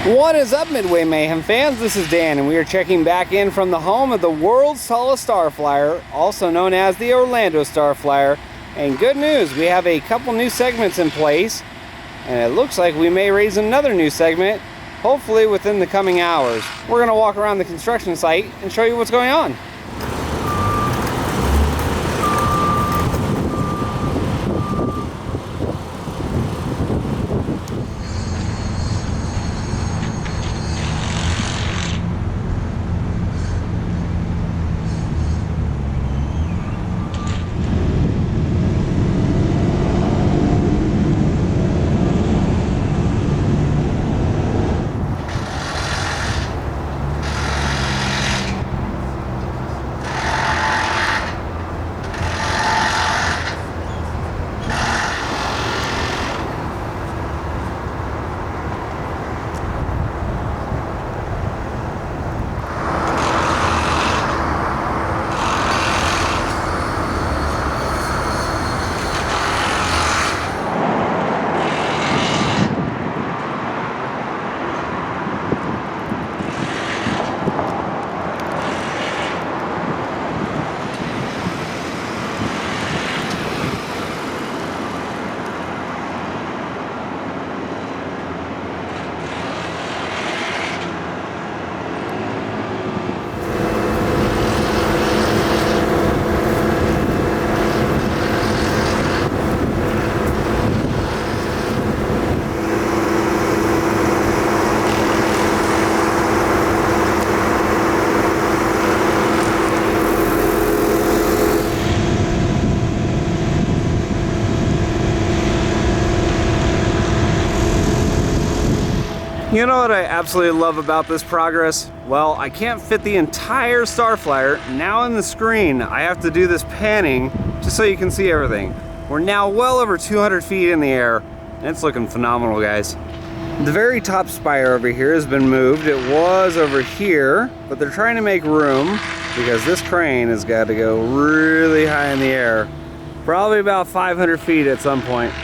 What is up, Midway Mayhem fans? This is Dan, and we are checking back in from the home of the world's tallest StarFlyer, also known as the Orlando StarFlyer. And good news, we have a couple new segments in place, and it looks like we may raise another new segment, hopefully within the coming hours. We're going to walk around the construction site and show you what's going on. You know what I absolutely love about this progress? Well, I can't fit the entire StarFlyer now in the screen. I have to do this panning just so you can see everything. We're now well over 200 feet in the air, and it's looking phenomenal, guys. The very top spire over here has been moved. It was over here, but they're trying to make room because this crane has got to go really high in the air, probably about 500 feet at some point.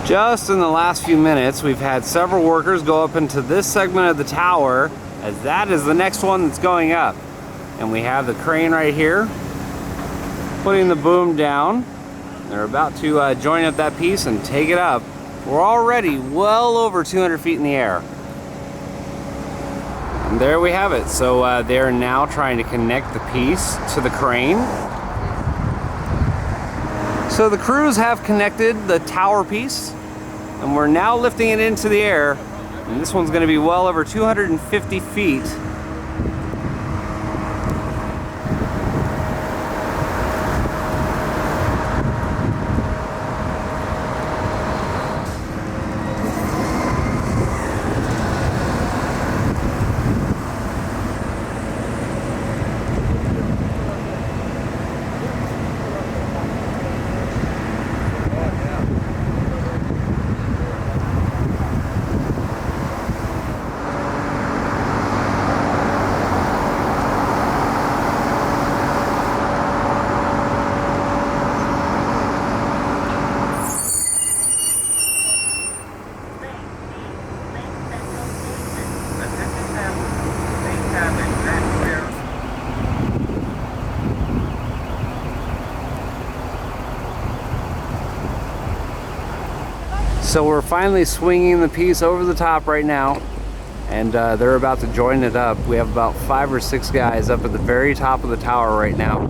Just in the last few minutes, we've had several workers go up into this segment of the tower, as that is the next one that's going up. And we have the crane right here, putting the boom down. They're about to join up that piece and take it up. We're already well over 200 feet in the air. And there we have it. So they're now trying to connect the piece to the crane. So the crews have connected the tower piece, and we're now lifting it into the air, and this one's going to be well over 250 feet. So we're finally swinging the piece over the top right now, and they're about to join it up. We have about 5 or 6 guys up at the very top of the tower right now.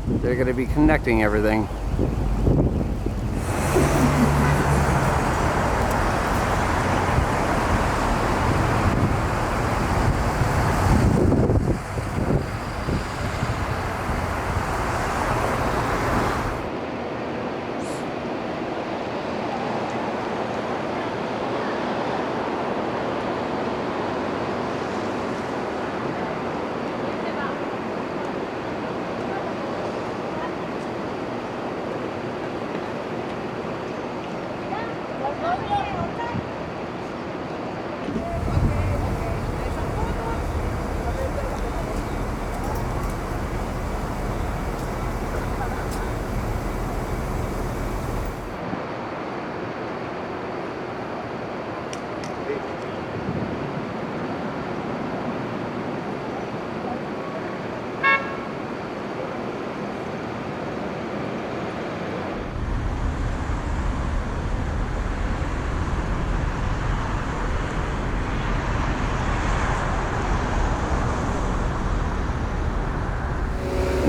They're going to be connecting everything.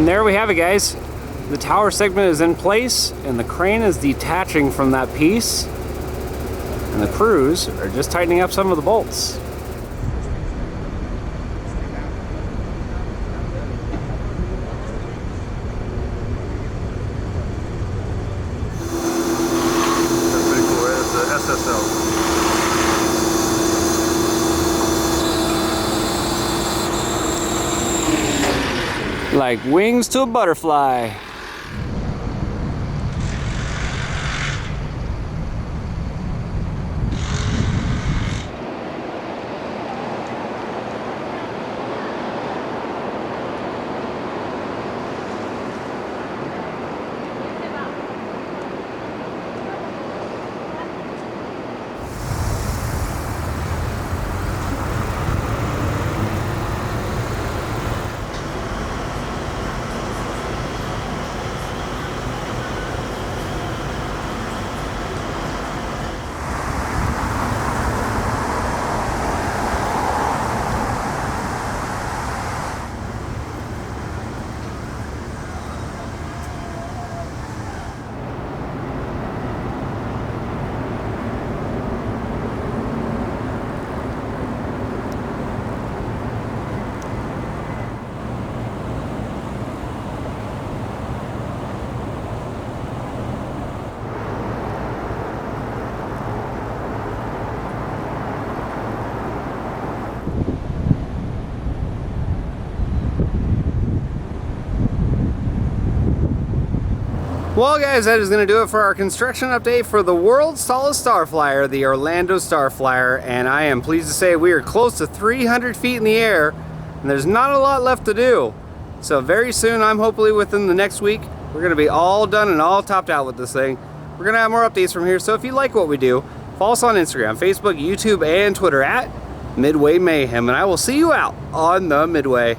And there we have it, guys. The tower segment is in place and the crane is detaching from that piece. And the crews are just tightening up some of the bolts. That's pretty cool, right? It's the SSL. Like wings to a butterfly. Well guys, that is going to do it for our construction update for the world's tallest StarFlyer, the Orlando StarFlyer, and I am pleased to say we are close to 300 feet in the air and there's not a lot left to do. So very soon, I'm hopefully within the next week, we're going to be all done and all topped out with this thing. We're going to have more updates from here, so if you like what we do, follow us on Instagram, Facebook, YouTube, and Twitter at Midway Mayhem, and I will see you out on the Midway.